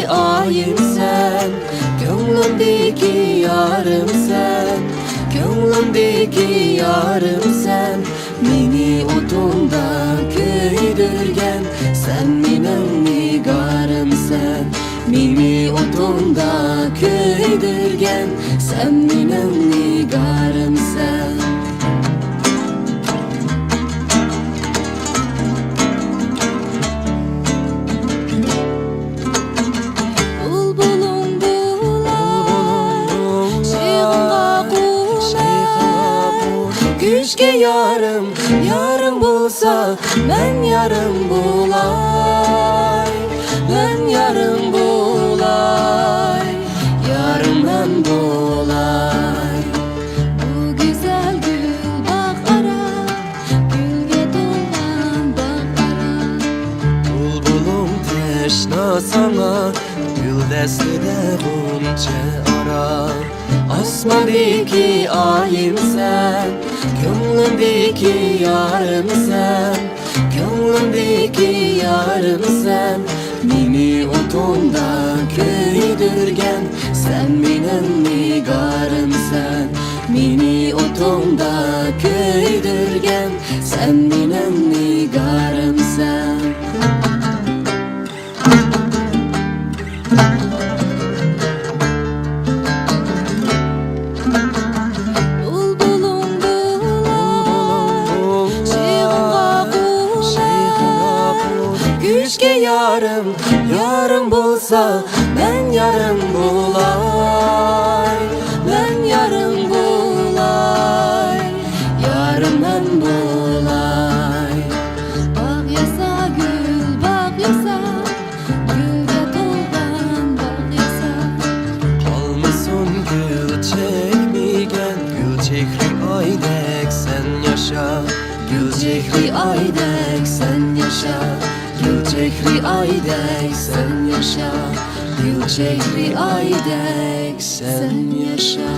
ayım sen, gönlümdeki yarım sen, gönlümdeki yarım sen. Meni otunda köydürgen, sen benim nigarım sen. Meni otunda köydürgen, sen benim nigarım sen. Güçke yarım, yarım bulsa ben yarım bulay, ben yarım bulay, yarım ben bulay. Bu güzel gül bak ara, gülge dolgan bak ara. Bulbulum teşna sana, gül destede gonca ara. Asmadaki ayım sen, gönlümdeki yarım sen, gönlümdeki yarım sen. Meni otunda köydürgen, sen benim nigarım sen. Meni otunda köydürgen, sen benim nigarım sen. Güçke yarım, yarım bulsa ben yarım bulay, ben yarım bulay, yarım ben bulay. Bak yasa gül, bak yasa, gülge dolgan bak yasa. Kalmasın gül çekmegen, gül çekri aydek sen yaşa. Gül çekri aydek sen yaşa. Gül çekri aydek sen yaşa. Gül çekri aydek sen yaşa.